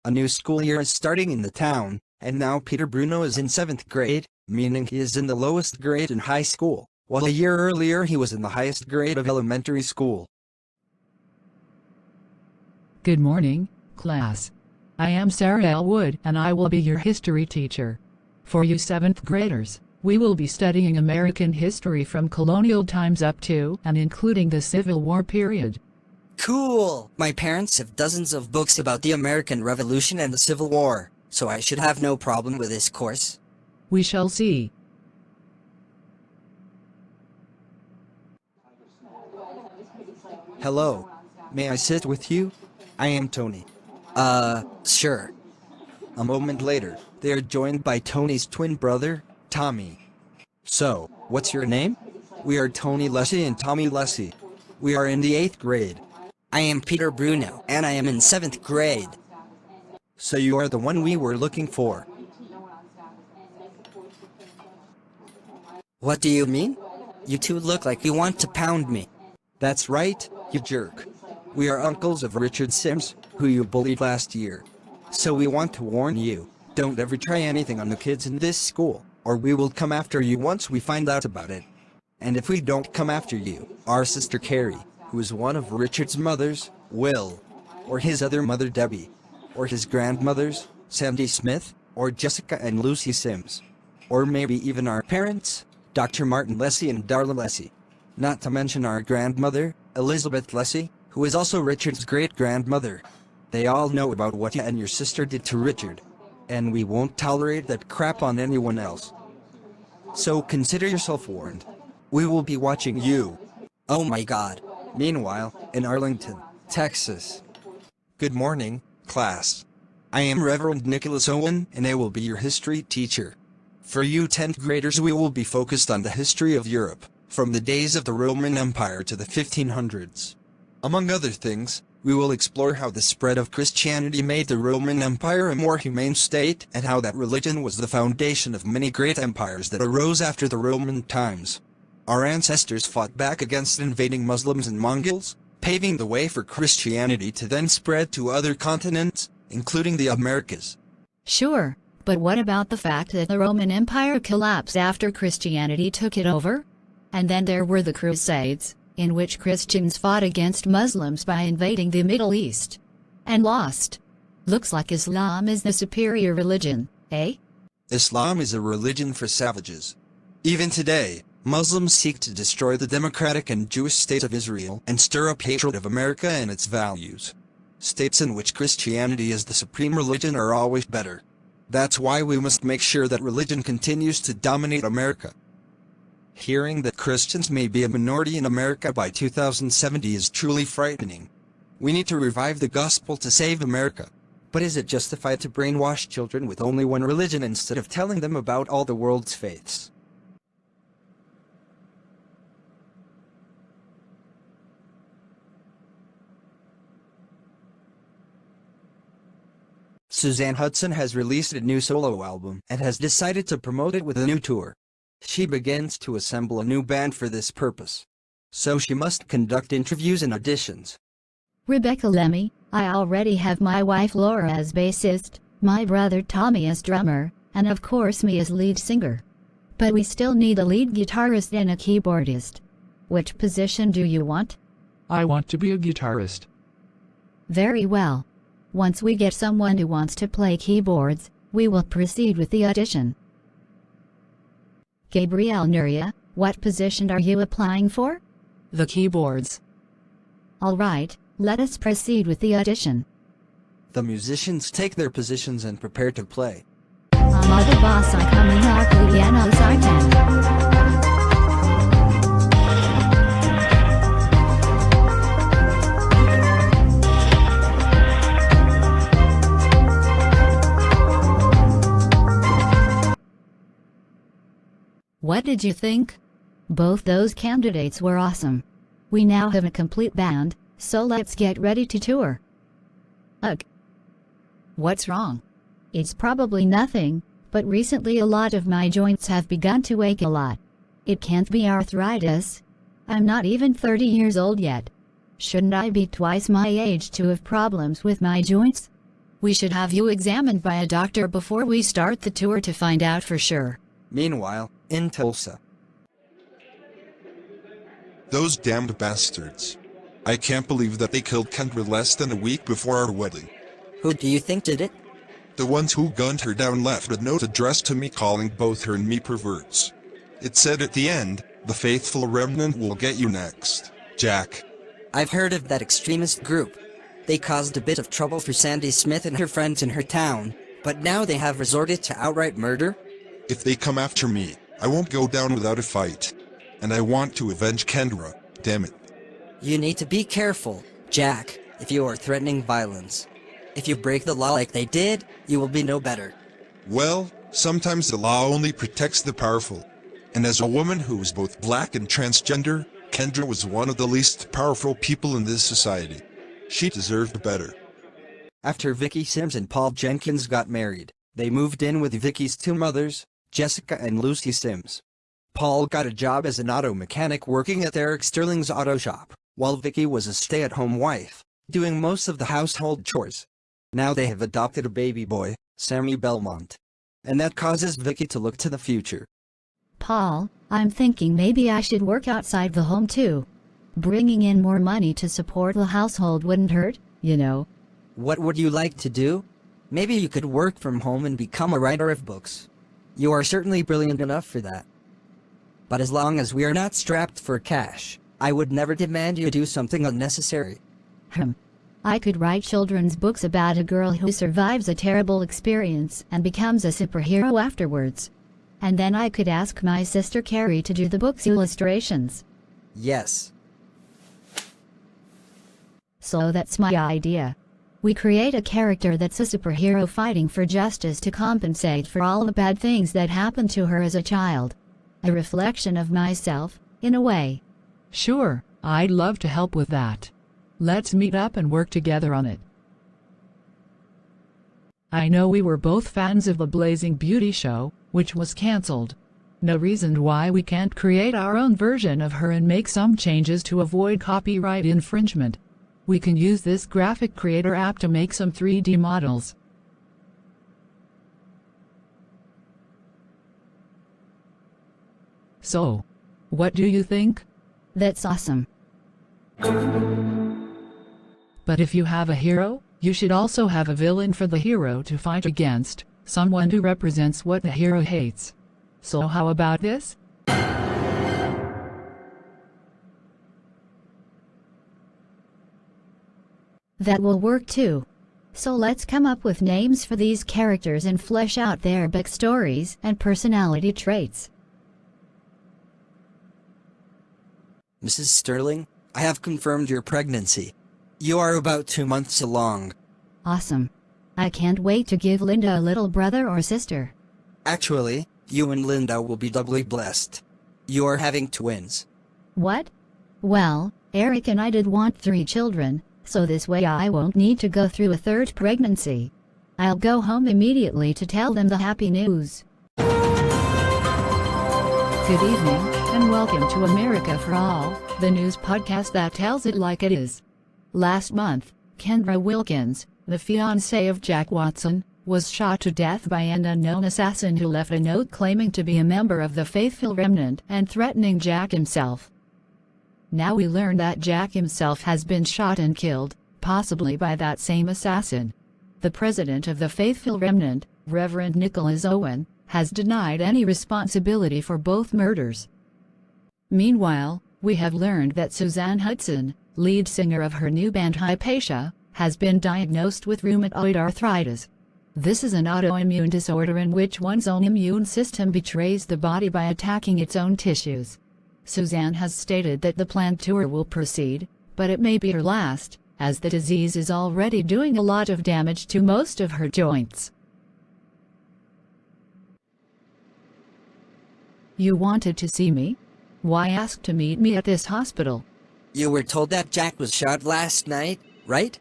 A new school year is starting in the town, and now Peter Bruno is in 7th grade, meaning he is in the lowest grade in high school, while a year earlier he was in the highest grade of elementary school. Good morning, class. I am Sarah Elwood, and I will be your history teacher. For you 7th graders, we will be studying American history from colonial times up to and including the Civil War period. Cool! My parents have dozens of books about the American Revolution and the Civil War, so I should have no problem with this course. We shall see. Hello. May I sit with you? I am Tony. Sure. A moment later, they are joined by Tony's twin brother, Tommy. So, what's your name? We are Tony Lessie and Tommy Lessie. We are in the 8th grade. I am Peter Bruno, and I am in 7th grade. So you are the one we were looking for. What do you mean? You two look like you want to pound me. That's right, you jerk. We are uncles of Richard Sims, who you bullied last year. So we want to warn you, don't ever try anything on the kids in this school, or we will come after you once we find out about it. And if we don't come after you, our sister Carrie, who is one of Richard's mothers, will, or his other mother Debbie, or his grandmothers, Sandy Smith, or Jessica and Lucy Sims, or maybe even our parents, Dr. Martin Lessie and Darla Lessie. Not to mention our grandmother, Elizabeth Lessie, who is also Richard's great-grandmother. They all know about what you and your sister did to Richard, and we won't tolerate that crap on anyone else. So consider yourself warned. We will be watching you. Oh my God. Meanwhile, in Arlington, Texas. Good morning, class. I am Reverend Nicholas Owen, and I will be your history teacher. For you 10th graders, we will be focused on the history of Europe, from the days of the Roman Empire to the 1500s. Among other things, we will explore how the spread of Christianity made the Roman Empire a more humane state, and how that religion was the foundation of many great empires that arose after the Roman times. Our ancestors fought back against invading Muslims and Mongols, paving the way for Christianity to then spread to other continents, including the Americas. Sure, but what about the fact that the Roman Empire collapsed after Christianity took it over? And then there were the Crusades, in which Christians fought against Muslims by invading the Middle East. And lost. Looks like Islam is the superior religion, eh? Islam is a religion for savages. Even today, Muslims seek to destroy the democratic and Jewish state of Israel and stir up hatred of America and its values. States in which Christianity is the supreme religion are always better. That's why we must make sure that religion continues to dominate America. Hearing that Christians may be a minority in America by 2070 is truly frightening. We need to revive the gospel to save America. But is it justified to brainwash children with only one religion instead of telling them about all the world's faiths? Suzanne Hudson has released a new solo album and has decided to promote it with a new tour. She begins to assemble a new band for this purpose. So she must conduct interviews and auditions. Rebecca Lemmy, I already have my wife Laura as bassist, my brother Tommy as drummer, and of course me as lead singer. But we still need a lead guitarist and a keyboardist. Which position do you want? I want to be a guitarist. Very well. Once we get someone who wants to play keyboards, we will proceed with the audition. Gabrielle Nuria, what position are you applying for? The keyboards. All right, let us proceed with the audition. The musicians take their positions and prepare to play. Amada Basa Kamina Kuliano Sartan. What did you think? Both those candidates were awesome. We now have a complete band, so let's get ready to tour. Ugh. What's wrong? It's probably nothing, but recently a lot of my joints have begun to ache a lot. It can't be arthritis. I'm not even 30 years old yet. Shouldn't I be twice my age to have problems with my joints? We should have you examined by a doctor before we start the tour to find out for sure. Meanwhile, in Tulsa. Those damned bastards. I can't believe that they killed Kendra less than a week before our wedding. Who do you think did it? The ones who gunned her down left a note addressed to me calling both her and me perverts. It said at the end, "The faithful remnant will get you next, Jack." I've heard of that extremist group. They caused a bit of trouble for Sandy Smith and her friends in her town, but now they have resorted to outright murder? If they come after me, I won't go down without a fight. And I want to avenge Kendra, damn it. You need to be careful, Jack, if you are threatening violence. If you break the law like they did, you will be no better. Well, sometimes the law only protects the powerful. And as a woman who is both black and transgender, Kendra was one of the least powerful people in this society. She deserved better. After Vicky Sims and Paul Jenkins got married, they moved in with Vicky's two mothers, Jessica and Lucy Sims. Paul got a job as an auto mechanic working at Eric Sterling's auto shop, while Vicky was a stay-at-home wife, doing most of the household chores. Now they have adopted a baby boy, Sammy Belmont. And that causes Vicky to look to the future. Paul, I'm thinking maybe I should work outside the home too. Bringing in more money to support the household wouldn't hurt, you know. What would you like to do? Maybe you could work from home and become a writer of books. You are certainly brilliant enough for that. But as long as we are not strapped for cash, I would never demand you do something unnecessary. I could write children's books about a girl who survives a terrible experience and becomes a superhero afterwards. And then I could ask my sister Carrie to do the book's illustrations. Yes. So that's my idea. We create a character that's a superhero fighting for justice to compensate for all the bad things that happened to her as a child. A reflection of myself, in a way. Sure, I'd love to help with that. Let's meet up and work together on it. I know we were both fans of the Blazing Beauty show, which was cancelled. No reason why we can't create our own version of her and make some changes to avoid copyright infringement. We can use this graphic creator app to make some 3D models. So, what do you think? That's awesome. But if you have a hero, you should also have a villain for the hero to fight against, someone who represents what the hero hates. So how about this? That will work too. So let's come up with names for these characters and flesh out their backstories and personality traits. Mrs. Sterling, I have confirmed your pregnancy. You are about 2 months along. Awesome. I can't wait to give Linda a little brother or sister. Actually, you and Linda will be doubly blessed. You are having twins. What? Well, Eric and I did want 3 children, so this way I won't need to go through a 3rd pregnancy. I'll go home immediately to tell them the happy news. Good evening, and welcome to America for All, the news podcast that tells it like it is. Last month, Kendra Wilkins, the fiancée of Jack Watson, was shot to death by an unknown assassin who left a note claiming to be a member of the faithful remnant and threatening Jack himself. Now we learn that Jack himself has been shot and killed, possibly by that same assassin. The president of the faithful remnant, Reverend Nicholas Owen, has denied any responsibility for both murders. Meanwhile, we have learned that Suzanne Hudson, lead singer of her new band Hypatia, has been diagnosed with rheumatoid arthritis. This is an autoimmune disorder in which one's own immune system betrays the body by attacking its own tissues. Suzanne has stated that the planned tour will proceed, but it may be her last, as the disease is already doing a lot of damage to most of her joints. You wanted to see me? Why ask to meet me at this hospital? You were told that Jack was shot last night, right?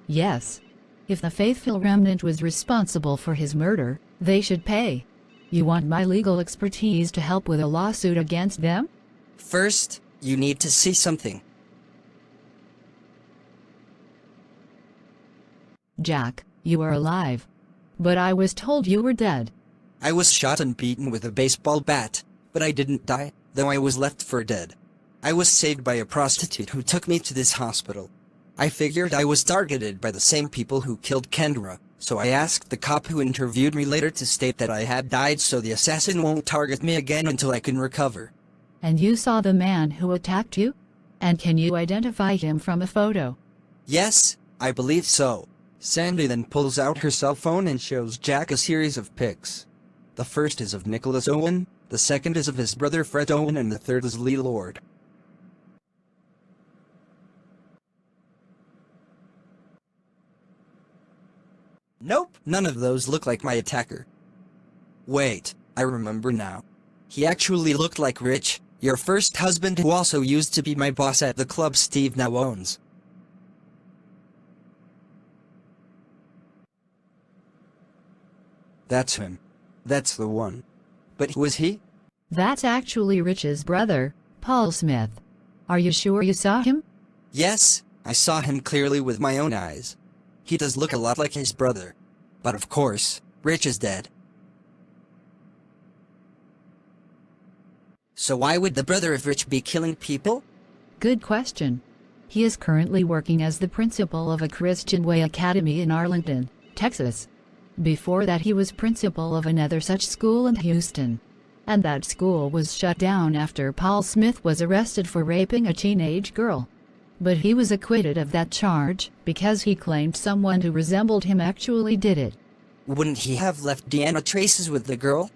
Yes. If the faithful remnant was responsible for his murder, they should pay. You want my legal expertise to help with a lawsuit against them? First, you need to see something. Jack, You are alive. But I was told you were dead. I was shot and beaten with a baseball bat, but I didn't die, though I was left for dead. I was saved by a prostitute who took me to this hospital. I figured I was targeted by the same people who killed Kendra, so I asked the cop who interviewed me later to state that I had died so the assassin won't target me again until I can recover. And you saw the man who attacked you? And can you identify him from a photo? Yes, I believe so. Sandy then pulls out her cell phone and shows Jack a series of pics. The first is of Nicholas Owen, the second is of his brother Fred Owen, and the third is Lee Lord. Nope, none of those look like my attacker. Wait, I remember now. He actually looked like Rich, your first husband who also used to be my boss at the club Steve now owns. That's him. That's the one. But who is he? That's actually Rich's brother, Paul Smith. Are you sure you saw him? Yes, I saw him clearly with my own eyes. He does look a lot like his brother. But of course, Rich is dead. So why would the brother of Rich be killing people? Good question. He is currently working as the principal of a Christian Way Academy in Arlington, Texas. Before that he was principal of another such school in Houston. And that school was shut down after Paul Smith was arrested for raping a teenage girl. But he was acquitted of that charge because he claimed someone who resembled him actually did it. Wouldn't he have left DNA traces with the girl?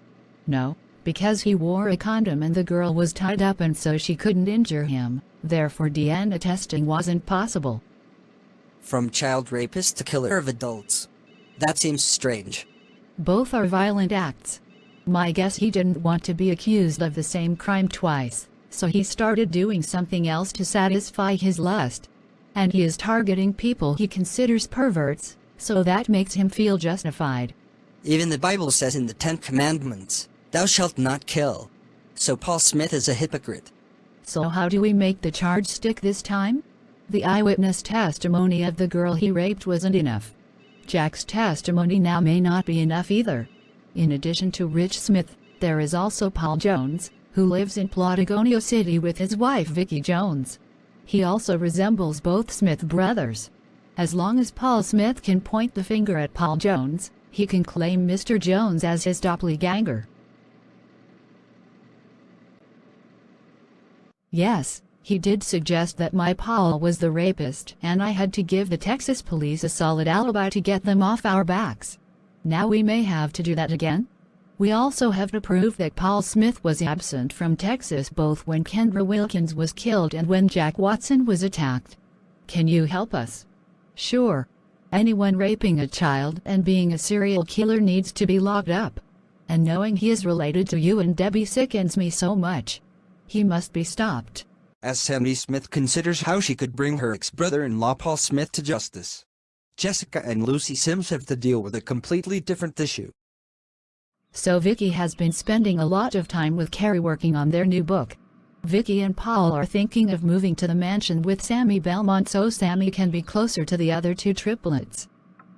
No, because he wore a condom and the girl was tied up and so she couldn't injure him, therefore DNA testing wasn't possible. From child rapist to killer of adults. That seems strange. Both are violent acts. My guess he didn't want to be accused of the same crime twice, so he started doing something else to satisfy his lust. And he is targeting people he considers perverts, so that makes him feel justified. Even the Bible says in the 10 Commandments, "Thou shalt not kill." So Paul Smith is a hypocrite. So how do we make the charge stick this time? The eyewitness testimony of the girl he raped wasn't enough. Jack's testimony now may not be enough either. In addition to Rich Smith, there is also Paul Jones, who lives in Patagonia City with his wife Vicki Jones. He also resembles both Smith brothers. As long as Paul Smith can point the finger at Paul Jones, he can claim Mr. Jones as his doppelganger. Yes, he did suggest that my Paul was the rapist, and I had to give the Texas police a solid alibi to get them off our backs. Now we may have to do that again. We also have to prove that Paul Smith was absent from Texas both when Kendra Wilkins was killed and when Jack Watson was attacked. Can you help us? Sure. Anyone raping a child and being a serial killer needs to be locked up. And knowing he is related to you and Debbie sickens me so much. He must be stopped. As Sandy Smith considers how she could bring her ex-brother-in-law Paul Smith to justice. Jessica and Lucy Sims have to deal with a completely different issue. So Vicki has been spending a lot of time with Carrie working on their new book. Vicki and Paul are thinking of moving to the mansion with Sammy Belmont so Sammy can be closer to the other two triplets,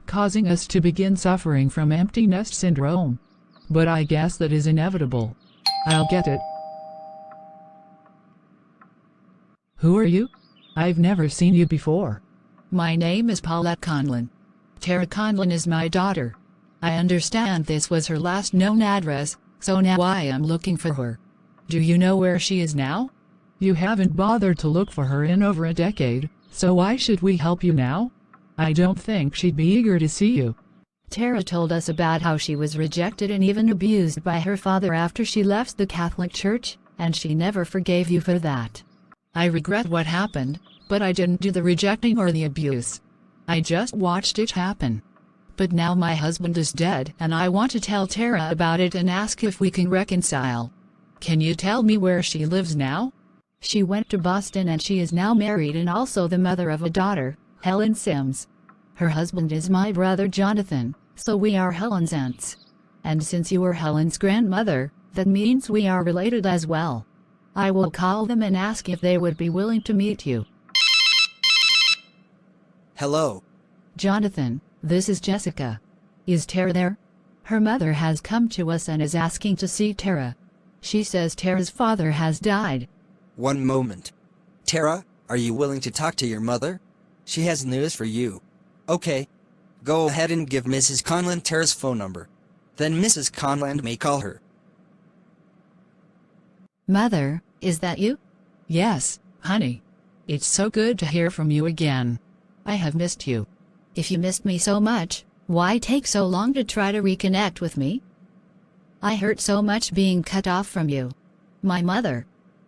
causing us to begin suffering from empty nest syndrome. But I guess that is inevitable. I'll get it. Who are you? I've never seen you before. My name is Paulette Conlon. Tara Conlon is my daughter. I understand this was her last known address, so now I am looking for her. Do you know where she is now? You haven't bothered to look for her in over a decade, so why should we help you now? I don't think she'd be eager to see you. Tara told us about how she was rejected and even abused by her father after she left the Catholic Church, and she never forgave you for that. I regret what happened, but I didn't do the rejecting or the abuse. I just watched it happen. But now my husband is dead and I want to tell Tara about it and ask if we can reconcile. Can you tell me where she lives now? She went to Boston and she is now married and also the mother of a daughter, Helen Sims. Her husband is my brother Jonathan, so we are Helen's aunts. And since you are Helen's grandmother, that means we are related as well. I will call them and ask if they would be willing to meet you. Hello. Jonathan, This is Jessica. Is Tara there? Her mother has come to us and is asking to see Tara. She says Tara's father has died. One moment. Tara, are you willing to talk to your mother? She has news for you. Okay. Go ahead and give Mrs. Conlon Tara's phone number. Then Mrs. Conlon may call her. Mother, is that you? Yes, honey. It's so good to hear from you again. I have missed you. If you missed me so much, why take so long to try to reconnect with me? I hurt so much being cut off from you. My mother.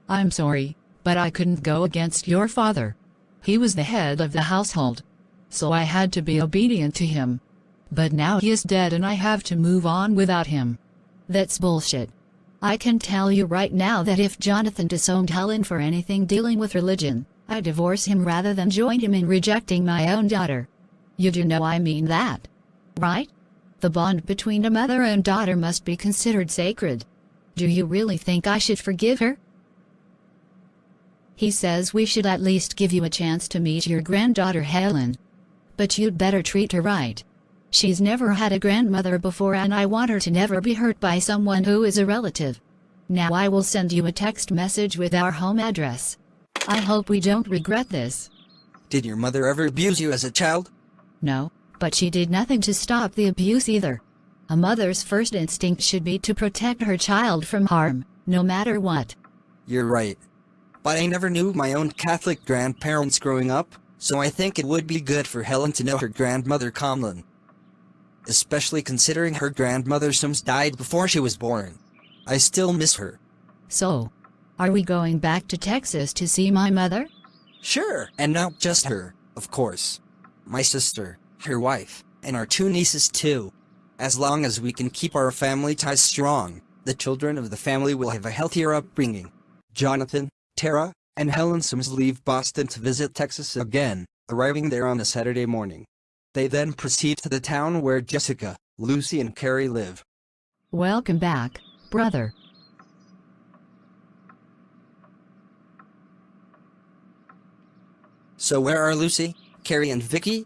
I'm sorry, but I couldn't go against your father. He was the head of the household. So I had to be obedient to him. But now he is dead and I have to move on without him. That's bullshit. I can tell you right now that if Jonathan disowned Helen for anything dealing with religion, I'd divorce him rather than join him in rejecting my own daughter. You do know I mean that, right? The bond between a mother and daughter must be considered sacred. Do you really think I should forgive her? He says we should at least give you a chance to meet your granddaughter Helen. But you'd better treat her right. She's never had a grandmother before and I want her to never be hurt by someone who is a relative. Now I will send you a text message with our home address. I hope we don't regret this. Did your mother ever abuse you as a child? No, but she did nothing to stop the abuse either. A mother's first instinct should be to protect her child from harm, no matter what. You're right. But I never knew my own Catholic grandparents growing up, so I think it would be good for Helen to know her grandmother Conlon. Especially considering her grandmother Sims died before she was born. I still miss her. So, are we going back to Texas to see my mother? Sure, and not just her, of course. My sister, her wife, and our 2 nieces too. As long as we can keep our family ties strong, the children of the family will have a healthier upbringing. Jonathan, Tara, and Helen Sims leave Boston to visit Texas again, arriving there on a Saturday morning. They then proceed to the town where Jessica, Lucy, and Carrie live. Welcome back, brother. So where are Lucy, Carrie, and Vicky?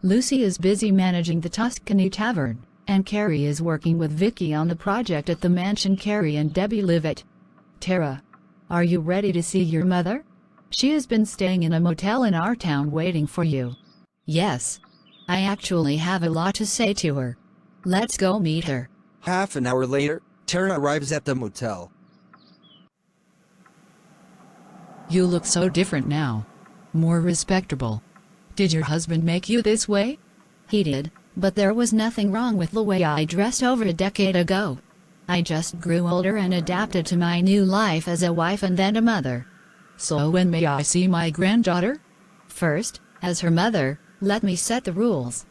Lucy is busy managing the Tuscany Tavern, and Carrie is working with Vicky on the project at the mansion Carrie and Debbie live at. Tara, are you ready to see your mother? She has been staying in a motel in our town waiting for you. Yes. I actually have a lot to say to her. Let's go meet her. Half an hour later, Tara arrives at the motel. You look so different now. More respectable. Did your husband make you this way? He did, but there was nothing wrong with the way I dressed over a decade ago. I just grew older and adapted to my new life as a wife and then a mother. So when may I see my granddaughter? First, as her mother, let me set the rules.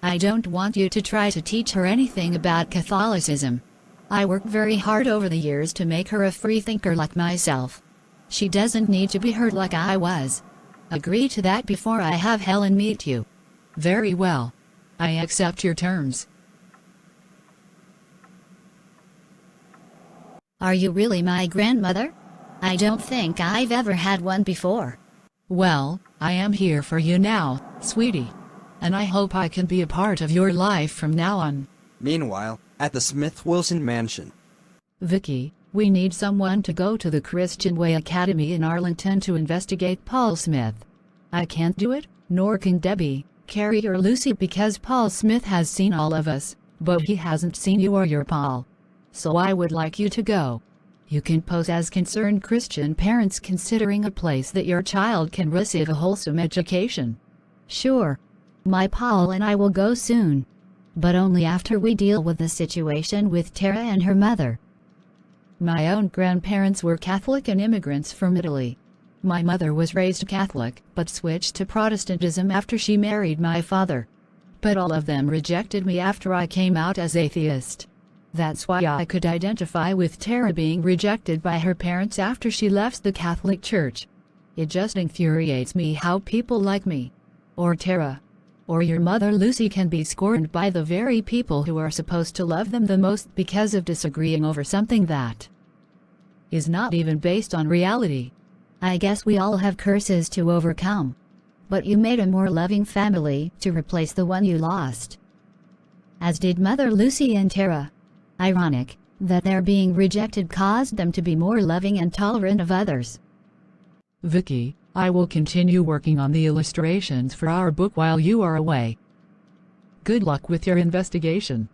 I don't want you to try to teach her anything about Catholicism. I worked very hard over the years to make her a free thinker like myself. She doesn't need to be hurt like I was. Agree to that before I have Helen meet you. Very well. I accept your terms. Are you really my grandmother? I don't think I've ever had one before. Well, I am here for you now, sweetie. And I hope I can be a part of your life from now on. Meanwhile, at the Smith-Wilson mansion. Vicky, we need someone to go to the Christian Way Academy in Arlington to investigate Paul Smith. I can't do it, nor can Debbie, Carrie, or Lucy because Paul Smith has seen all of us, but he hasn't seen you or your Paul. So I would like you to go. You can pose as concerned Christian parents considering a place that your child can receive a wholesome education. Sure. My Paul and I will go soon. But only after we deal with the situation with Tara and her mother. My own grandparents were Catholic and immigrants from Italy. My mother was raised Catholic, but switched to Protestantism after she married my father. But all of them rejected me after I came out as atheist. That's why I could identify with Tara being rejected by her parents after she left the Catholic Church. It just infuriates me how people like me, or Tara, or your mother Lucy can be scorned by the very people who are supposed to love them the most because of disagreeing over something that is not even based on reality. I guess we all have curses to overcome. But you made a more loving family to replace the one you lost. As did Mother Lucy and Tara. Ironic that their being rejected caused them to be more loving and tolerant of others. Vicky, I will continue working on the illustrations for our book while you are away. Good luck with your investigation.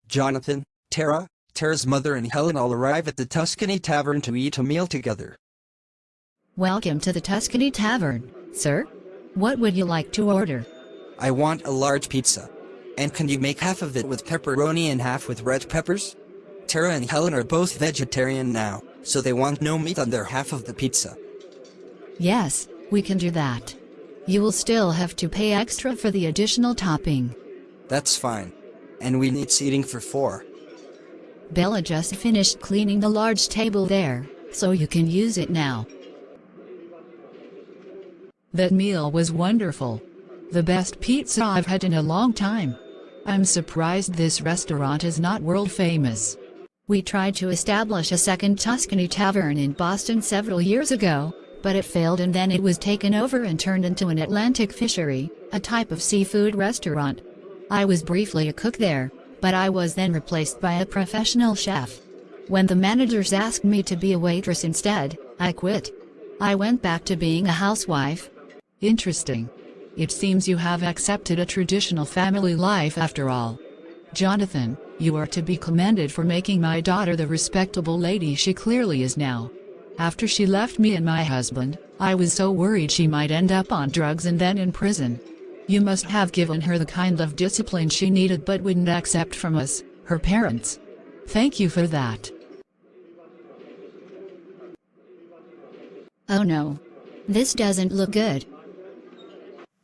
Jonathan, Tara's mother and Helen all arrive at the Tuscany Tavern to eat a meal together. Welcome to the Tuscany Tavern, sir. What would you like to order? I want a large pizza. And can you make half of it with pepperoni and half with red peppers? Tara and Helen are both vegetarian now, so they want no meat on their half of the pizza. Yes, we can do that. You will still have to pay extra for the additional topping. That's fine. And we need seating for 4. Bella just finished cleaning the large table there, so you can use it now. That meal was wonderful. The best pizza I've had in a long time. I'm surprised this restaurant is not world famous. We tried to establish a second Tuscany Tavern in Boston several years ago, but it failed and then it was taken over and turned into an Atlantic fishery, a type of seafood restaurant. I was briefly a cook there, but I was then replaced by a professional chef. When the managers asked me to be a waitress instead, I quit. I went back to being a housewife. Interesting. It seems you have accepted a traditional family life after all. Jonathan, you are to be commended for making my daughter the respectable lady she clearly is now. After she left me and my husband, I was so worried she might end up on drugs and then in prison. You must have given her the kind of discipline she needed but wouldn't accept from us, her parents. Thank you for that. Oh no. This doesn't look good.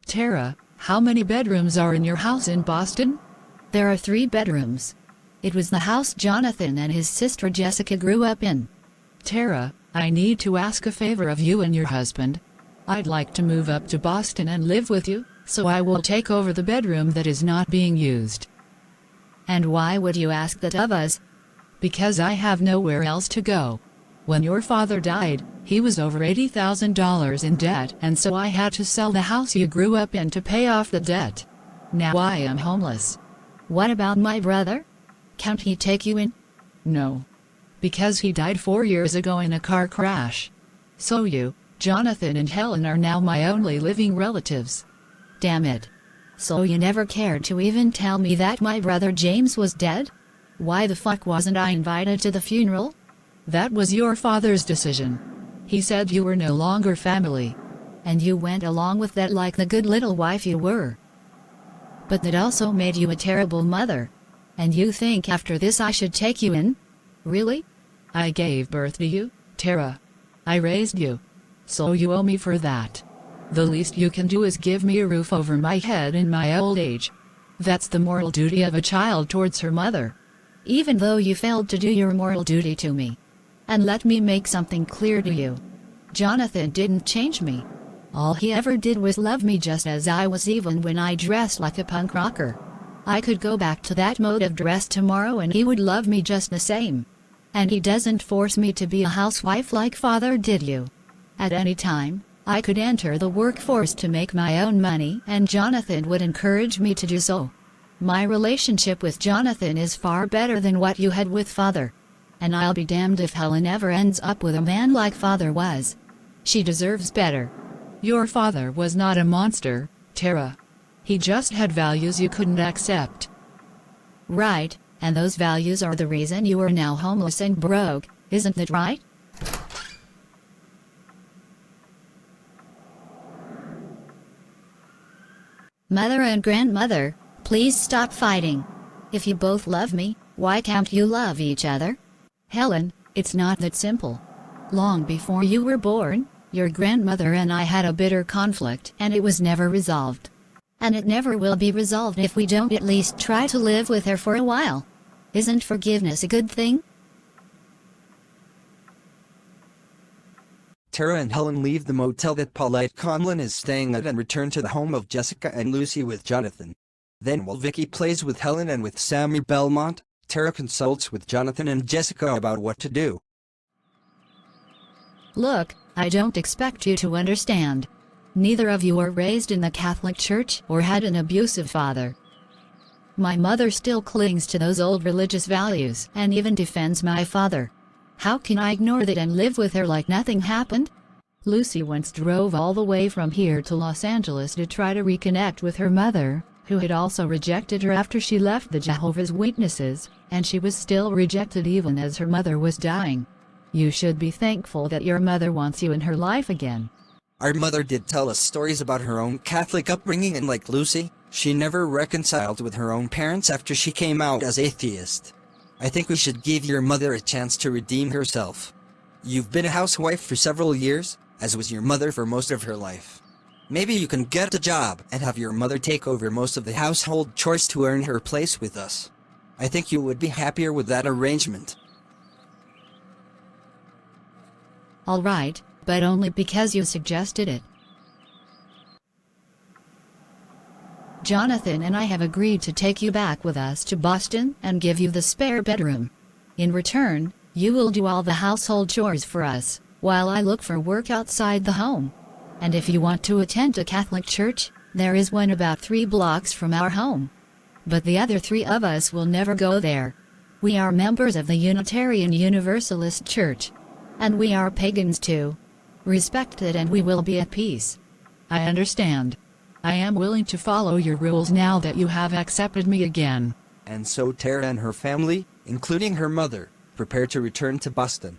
Tara, how many bedrooms are in your house in Boston? There are 3 bedrooms. It was the house Jonathan and his sister Jessica grew up in. Tara, I need to ask a favor of you and your husband. I'd like to move up to Boston and live with you, so I will take over the bedroom that is not being used. And why would you ask that of us? Because I have nowhere else to go. When your father died, he was over $80,000 in debt, and so I had to sell the house you grew up in to pay off the debt. Now I am homeless. What about my brother? Can't he take you in? No. Because he died 4 years ago in a car crash. So you, Jonathan and Helen are now my only living relatives. Damn it. So you never cared to even tell me that my brother James was dead? Why the fuck wasn't I invited to the funeral? That was your father's decision. He said you were no longer family. And you went along with that like the good little wife you were. But that also made you a terrible mother. And you think after this I should take you in? Really? I gave birth to you, Tara. I raised you. So you owe me for that. The least you can do is give me a roof over my head in my old age. That's the moral duty of a child towards her mother. Even though you failed to do your moral duty to me. And let me make something clear to you. Jonathan didn't change me. All he ever did was love me just as I was, even when I dressed like a punk rocker. I could go back to that mode of dress tomorrow and he would love me just the same. And he doesn't force me to be a housewife like father did you. At any time, I could enter the workforce to make my own money and Jonathan would encourage me to do so. My relationship with Jonathan is far better than what you had with father. And I'll be damned if Helen ever ends up with a man like father was. She deserves better. Your father was not a monster, Tara. He just had values you couldn't accept. Right, and those values are the reason you are now homeless and broke, isn't that right? Mother and grandmother, please stop fighting. If you both love me, why can't you love each other? Helen, it's not that simple. Long before you were born, your grandmother and I had a bitter conflict and it was never resolved. And it never will be resolved if we don't at least try to live with her for a while. Isn't forgiveness a good thing? Tara and Helen leave the motel that Paulette Conlon is staying at and return to the home of Jessica and Lucy with Jonathan. Then while Vicky plays with Helen and with Sammy Belmont, Tara consults with Jonathan and Jessica about what to do. Look, I don't expect you to understand. Neither of you were raised in the Catholic Church or had an abusive father. My mother still clings to those old religious values and even defends my father. How can I ignore that and live with her like nothing happened? Lucy once drove all the way from here to Los Angeles to try to reconnect with her mother, who had also rejected her after she left the Jehovah's Witnesses, and she was still rejected even as her mother was dying. You should be thankful that your mother wants you in her life again. Our mother did tell us stories about her own Catholic upbringing, and like Lucy, she never reconciled with her own parents after she came out as atheist. I think we should give your mother a chance to redeem herself. You've been a housewife for several years, as was your mother for most of her life. Maybe you can get a job and have your mother take over most of the household chores to earn her place with us. I think you would be happier with that arrangement. All right, but only because you suggested it. Jonathan and I have agreed to take you back with us to Boston and give you the spare bedroom. In return, you will do all the household chores for us, while I look for work outside the home. And if you want to attend a Catholic church, there is one about 3 blocks from our home. But the other 3 of us will never go there. We are members of the Unitarian Universalist Church. And we are pagans too. Respect it and we will be at peace. I understand. I am willing to follow your rules now that you have accepted me again. And so Tara and her family, including her mother, prepare to return to Boston.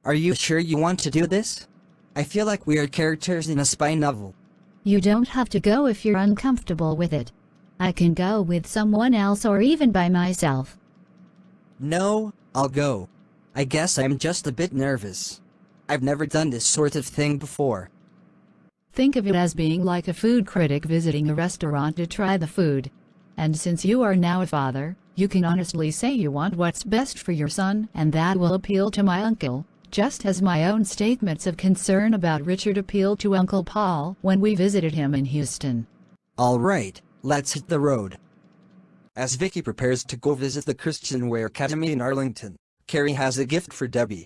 Are you sure you want to do this? I feel like we are characters in a spy novel. You don't have to go if you're uncomfortable with it. I can go with someone else or even by myself. No, I'll go. I guess I'm just a bit nervous. I've never done this sort of thing before. Think of it as being like a food critic visiting a restaurant to try the food. And since you are now a father, you can honestly say you want what's best for your son, and that will appeal to my uncle, just as my own statements of concern about Richard appealed to Uncle Paul when we visited him in Houston. All right, let's hit the road. As Vicky prepares to go visit the Christian Wear Academy in Arlington, Carrie has a gift for Debbie.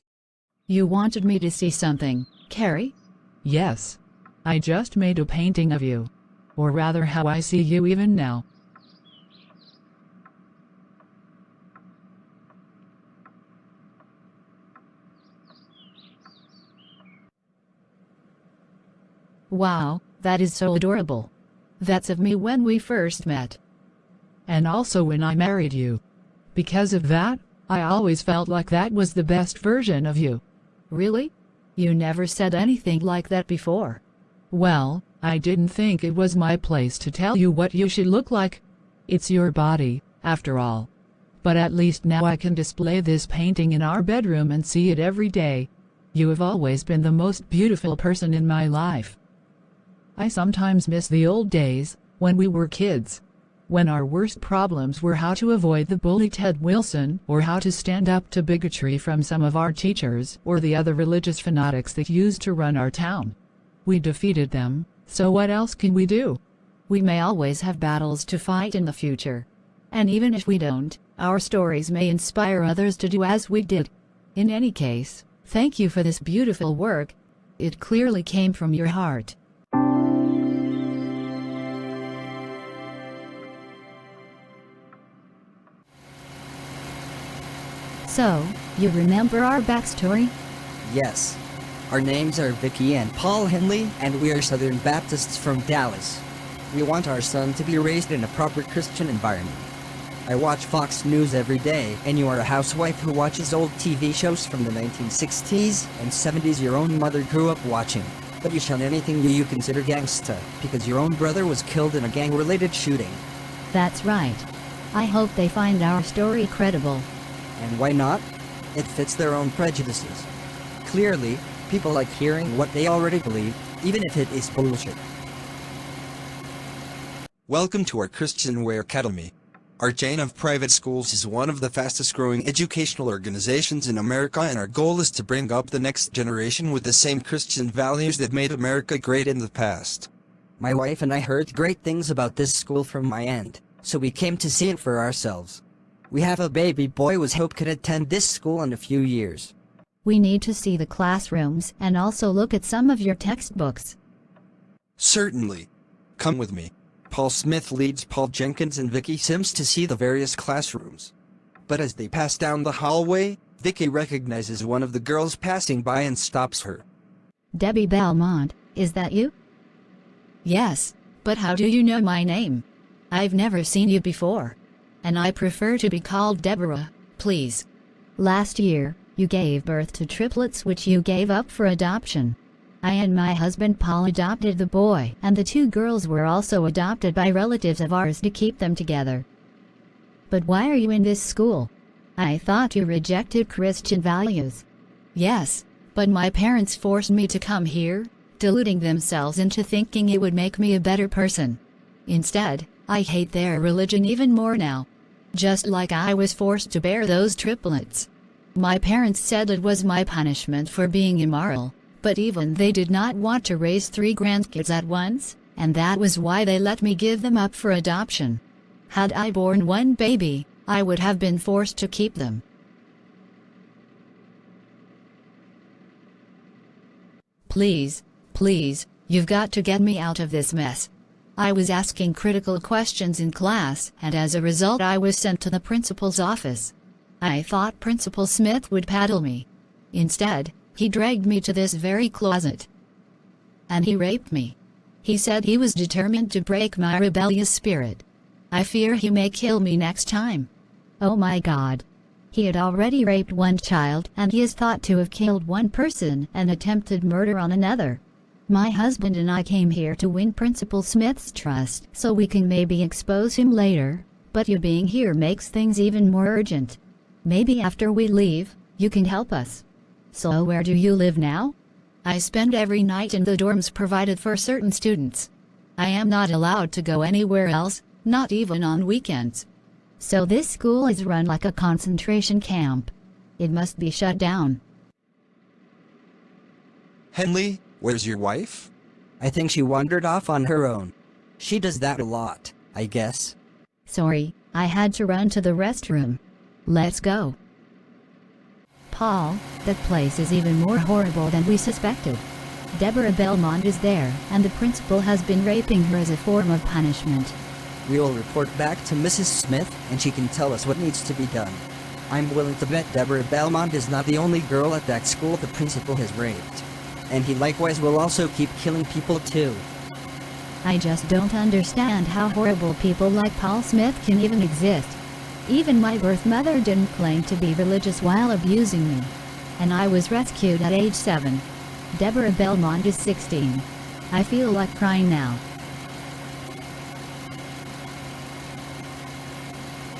You wanted me to see something, Carrie? Yes. I just made a painting of you. Or rather how I see you even now. Wow, that is so adorable. That's of me when we first met. And also when I married you. Because of that, I always felt like that was the best version of you. Really? You never said anything like that before. Well, I didn't think it was my place to tell you what you should look like. It's your body, after all. But at least now I can display this painting in our bedroom and see it every day. You have always been the most beautiful person in my life. I sometimes miss the old days, when we were kids. When our worst problems were how to avoid the bully Ted Wilson, or how to stand up to bigotry from some of our teachers, or the other religious fanatics that used to run our town. We defeated them, so what else can we do? We may always have battles to fight in the future. And even if we don't, our stories may inspire others to do as we did. In any case, thank you for this beautiful work. It clearly came from your heart. So, you remember our backstory? Yes. Our names are Vicky and Paul Henley, and we are Southern Baptists from Dallas. We want our son to be raised in a proper Christian environment. I watch Fox News every day, and you are a housewife who watches old TV shows from the 1960s and 70s your own mother grew up watching. But you shun anything you consider gangsta, because your own brother was killed in a gang-related shooting. That's right. I hope they find our story credible. And why not? It fits their own prejudices. Clearly, people like hearing what they already believe, even if it is bullshit. Welcome to our Christian Wear Academy. Our chain of private schools is one of the fastest growing educational organizations in America, and our goal is to bring up the next generation with the same Christian values that made America great in the past. My wife and I heard great things about this school from my aunt, so we came to see it for ourselves. We have a baby boy whose hope could attend this school in a few years. We need to see the classrooms and also look at some of your textbooks. Certainly. Come with me. Paul Smith leads Paul Jenkins and Vicky Sims to see the various classrooms. But as they pass down the hallway, Vicky recognizes one of the girls passing by and stops her. Debbie Belmont, is that you? Yes, but how do you know my name? I've never seen you before. And I prefer to be called Deborah, please. Last year, you gave birth to triplets which you gave up for adoption. I and my husband Paul adopted the boy, and the two girls were also adopted by relatives of ours to keep them together. But why are you in this school? I thought you rejected Christian values. Yes, but my parents forced me to come here, deluding themselves into thinking it would make me a better person. Instead, I hate their religion even more now. Just like I was forced to bear those triplets. My parents said it was my punishment for being immoral, but even they did not want to raise 3 grandkids at once, and that was why they let me give them up for adoption. Had I born one baby, I would have been forced to keep them. Please, you've got to get me out of this mess. I was asking critical questions in class, and as a result I was sent to the principal's office. I thought Principal Smith would paddle me. Instead, he dragged me to this very closet. And he raped me. He said he was determined to break my rebellious spirit. I fear he may kill me next time. Oh my God. He had already raped one child, and he is thought to have killed one person and attempted murder on another. My husband and I came here to win Principal Smith's trust so we can maybe expose him later, but you being here makes things even more urgent. Maybe after we leave, you can help us. So where do you live now? I spend every night in the dorms provided for certain students. I am not allowed to go anywhere else, not even on weekends. So this school is run like a concentration camp. It must be shut down. Henley, where's your wife? I think she wandered off on her own. She does that a lot, I guess. Sorry, I had to run to the restroom. Let's go. Paul, that place is even more horrible than we suspected. Deborah Belmont is there, and the principal has been raping her as a form of punishment. We will report back to Mrs. Smith, and she can tell us what needs to be done. I'm willing to bet Deborah Belmont is not the only girl at that school the principal has raped. And he likewise will also keep killing people too. I just don't understand how horrible people like Paul Smith can even exist. Even my birth mother didn't claim to be religious while abusing me. And I was rescued at age 7. Deborah Belmont is 16. I feel like crying now.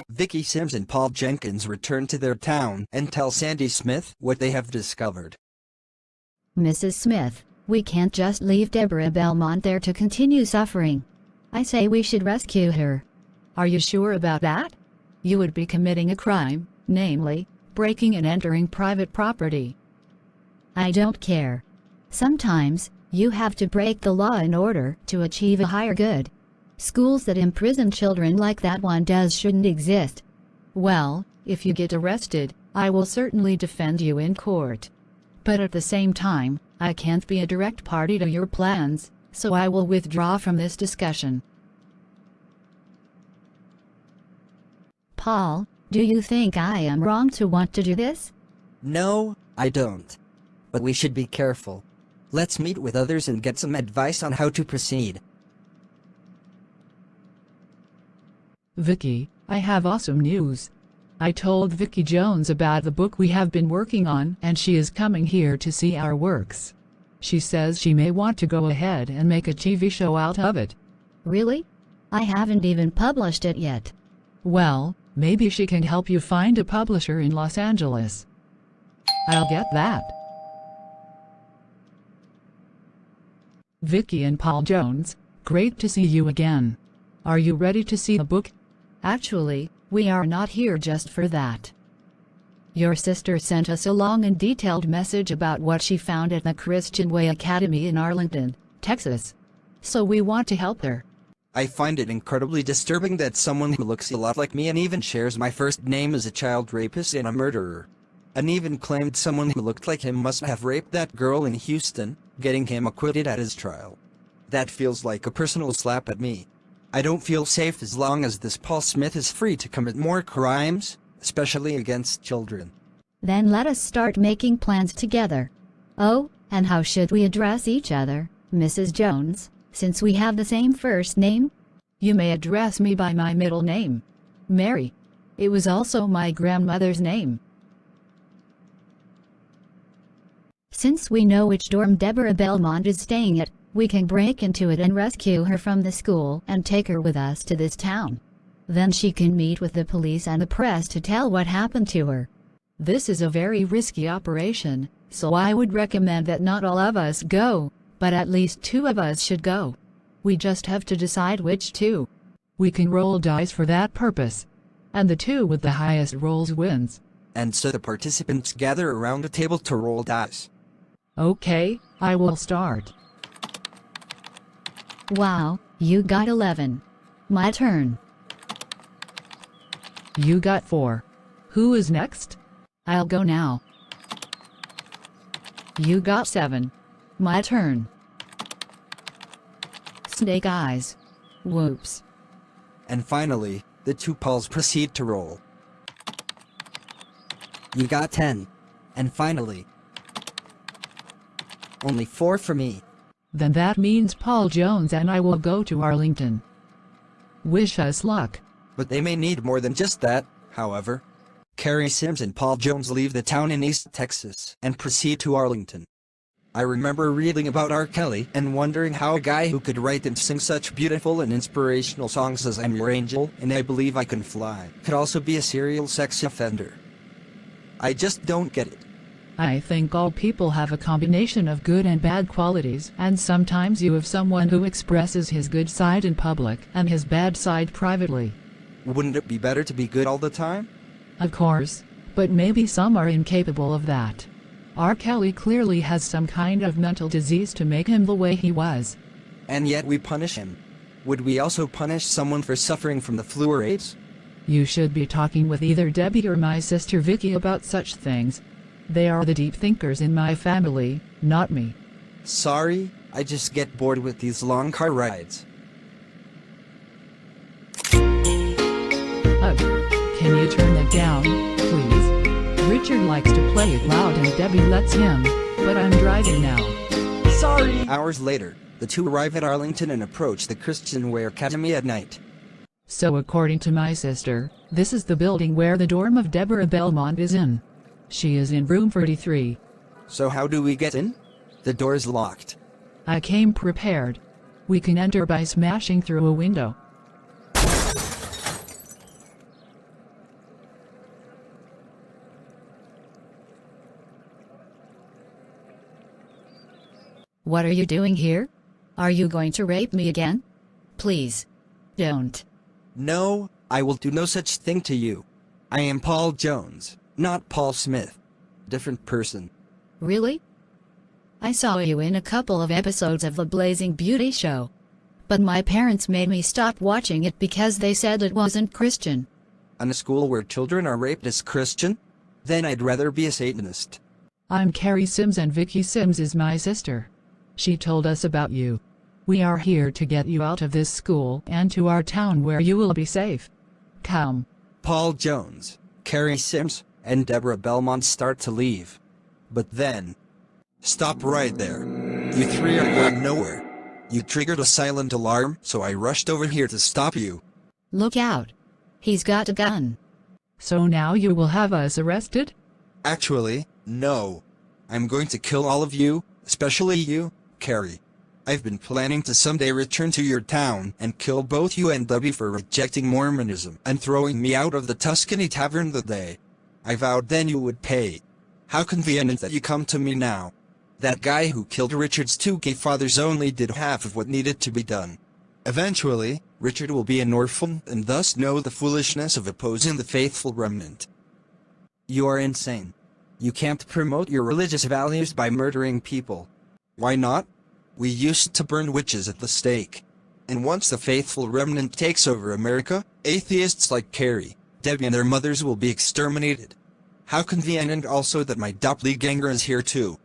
Vicky Sims and Paul Jenkins return to their town and tell Sandy Smith what they have discovered. Mrs. Smith, we can't just leave Deborah Belmont there to continue suffering. I say we should rescue her. Are you sure about that? You would be committing a crime, namely, breaking and entering private property. I don't care. Sometimes, you have to break the law in order to achieve a higher good. Schools that imprison children like that one does shouldn't exist. Well, if you get arrested, I will certainly defend you in court. But at the same time, I can't be a direct party to your plans, so I will withdraw from this discussion. Paul, do you think I am wrong to want to do this? No, I don't. But we should be careful. Let's meet with others and get some advice on how to proceed. Vicky, I have awesome news. I told Vicky Jones about the book we have been working on, and she is coming here to see our works. She says she may want to go ahead and make a TV show out of it. Really? I haven't even published it yet. Well, maybe she can help you find a publisher in Los Angeles. I'll get that. Vicky and Paul Jones, great to see you again. Are you ready to see the book? Actually, we are not here just for that. Your sister sent us a long and detailed message about what she found at the Christian Way Academy in Arlington, Texas. So we want to help her. I find it incredibly disturbing that someone who looks a lot like me and even shares my first name is a child rapist and a murderer. and even claimed someone who looked like him must have raped that girl in Houston, getting him acquitted at his trial. That feels like a personal slap at me. I don't feel safe as long as this Paul Smith is free to commit more crimes, especially against children. Then let us start making plans together. Oh, and how should we address each other, Mrs. Jones, since we have the same first name? You may address me by my middle name, Mary. It was also my grandmother's name. Since we know which dorm Deborah Belmont is staying at, we can break into it and rescue her from the school and take her with us to this town. Then she can meet with the police and the press to tell what happened to her. This is a very risky operation, so I would recommend that not all of us go, but at least 2 of us should go. We just have to decide which 2. We can roll dice for that purpose, and the 2 with the highest rolls wins. And so the participants gather around a table to roll dice. Okay, I will start. Wow, you got 11. My turn. You got 4. Who is next? I'll go now. You got 7. My turn. Snake eyes. Whoops. And finally, the 2 Pauls proceed to roll. You got 10. And finally, only 4 for me. Then that means Paul Jones and I will go to Arlington. Wish us luck. But they may need more than just that, however. Carrie Sims and Paul Jones leave the town in East Texas and proceed to Arlington. I remember reading about R. Kelly and wondering how a guy who could write and sing such beautiful and inspirational songs as I'm Your Angel and I Believe I Can Fly could also be a serial sex offender. I just don't get it. I think all people have a combination of good and bad qualities, and sometimes you have someone who expresses his good side in public and his bad side privately. Wouldn't it be better to be good all the time? Of course, but maybe some are incapable of that. R. Kelly clearly has some kind of mental disease to make him the way he was. And yet we punish him. Would we also punish someone for suffering from the flu or AIDS? You should be talking with either Debbie or my sister Vicky about such things. They are the deep thinkers in my family, not me. Sorry, I just get bored with these long car rides. Can you turn it down, please? Richard likes to play it loud and Debbie lets him, but I'm driving now. Sorry! Hours later, the 2 arrive at Arlington and approach the Christian Wear Academy at night. So according to my sister, this is the building where the dorm of Deborah Belmont is in. She is in room 43. So how do we get in? The door is locked. I came prepared. We can enter by smashing through a window. What are you doing here? Are you going to rape me again? Please. Don't. No, I will do no such thing to you. I am Paul Jones, not Paul Smith. Different person. Really? I saw you in a couple of episodes of the Blazing Beauty show. But my parents made me stop watching it because they said it wasn't Christian. And a school where children are raped is Christian? Then I'd rather be a Satanist. I'm Carrie Sims and Vicky Sims is my sister. She told us about you. We are here to get you out of this school and to our town where you will be safe. Come. Paul Jones, Carrie Sims, and Deborah Belmont start to leave. But then... Stop right there. You 3 are going nowhere. You triggered a silent alarm, so I rushed over here to stop you. Look out. He's got a gun. So now you will have us arrested? Actually, no. I'm going to kill all of you, especially you, Carrie. I've been planning to someday return to your town and kill both you and Debbie for rejecting Mormonism and throwing me out of the Tuscany Tavern the day. I vowed then you would pay. How convenient that you come to me now. That guy who killed Richard's 2 gay fathers only did half of what needed to be done. Eventually, Richard will be an orphan and thus know the foolishness of opposing the faithful remnant. You are insane. You can't promote your religious values by murdering people. Why not? We used to burn witches at the stake. And once the faithful remnant takes over America, atheists like Carrie, Debbie and their mothers will be exterminated. How convenient also that my doppelganger is here too.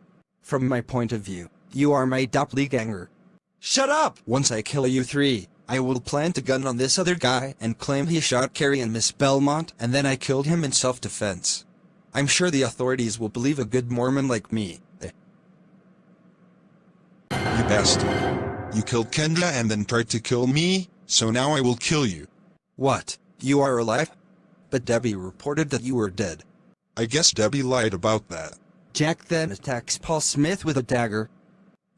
From my point of view, you are my doppelganger. Shut up! Once I kill you three, I will plant a gun on this other guy and claim he shot Carrie and Miss Belmont and then I killed him in self-defense. I'm sure the authorities will believe a good Mormon like me. You bastard. You killed Kendra and then tried to kill me, so now I will kill you. What? You are alive? But Debbie reported that you were dead. I guess Debbie lied about that. Jack then attacks Paul Smith with a dagger.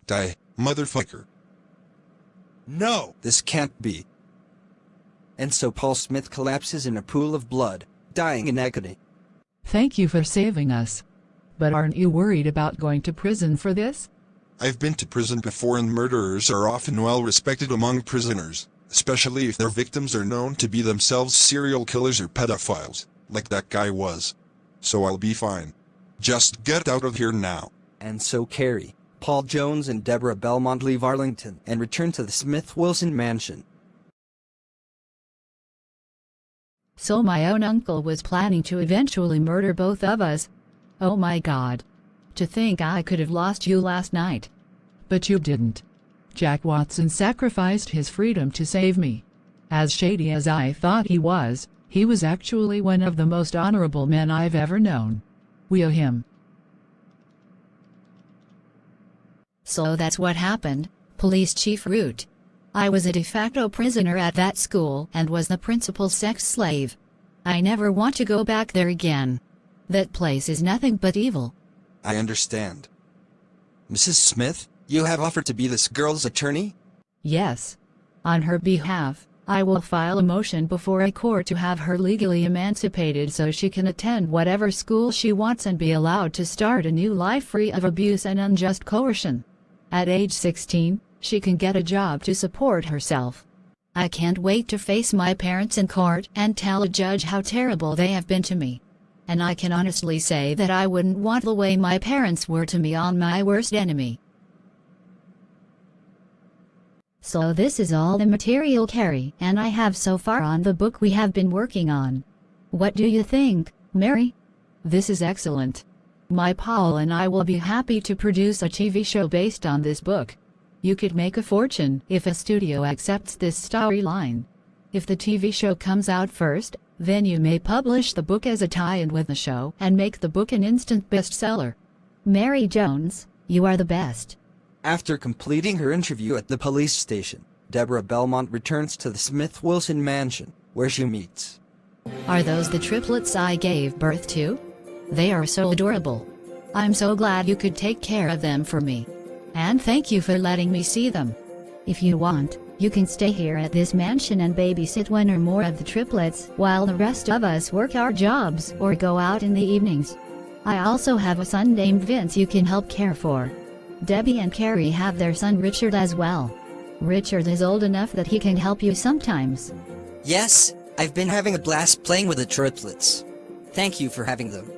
Die, motherfucker. No! This can't be. And so Paul Smith collapses in a pool of blood, dying in agony. Thank you for saving us. But aren't you worried about going to prison for this? I've been to prison before and murderers are often well respected among prisoners, especially if their victims are known to be themselves serial killers or pedophiles, like that guy was. So I'll be fine. Just get out of here now. And so Carrie, Paul Jones and Deborah Belmont leave Arlington and return to the Smith-Wilson mansion. So my own uncle was planning to eventually murder both of us. Oh my God. To think I could have lost you last night. But you didn't. Jack Watson sacrificed his freedom to save me. As shady as I thought he was actually one of the most honorable men I've ever known. We owe him. So that's what happened, Police Chief Root. I was a de facto prisoner at that school and was the principal's sex slave. I never want to go back there again. That place is nothing but evil. I understand. Mrs. Smith, you have offered to be this girl's attorney? Yes. On her behalf, I will file a motion before a court to have her legally emancipated so she can attend whatever school she wants and be allowed to start a new life free of abuse and unjust coercion. At age 16, she can get a job to support herself. I can't wait to face my parents in court and tell a judge how terrible they have been to me. And I can honestly say that I wouldn't want the way my parents were to me on my worst enemy. So this is all the material Carrie and I have so far on the book we have been working on. What do you think, Mary? This is excellent. My Paul and I will be happy to produce a TV show based on this book. You could make a fortune if a studio accepts this storyline. If the TV show comes out first, then you may publish the book as a tie-in with the show and make the book an instant bestseller. Mary Jones, you are the best. After completing her interview at the police station, Deborah Belmont returns to the Smith-Wilson mansion, where she meets. Are those the triplets I gave birth to? They are so adorable. I'm so glad you could take care of them for me. And thank you for letting me see them. If you want, you can stay here at this mansion and babysit one or more of the triplets while the rest of us work our jobs or go out in the evenings. I also have a son named Vince you can help care for. Debbie and Carrie have their son Richard as well. Richard is old enough that he can help you sometimes. Yes, I've been having a blast playing with the triplets. Thank you for having them.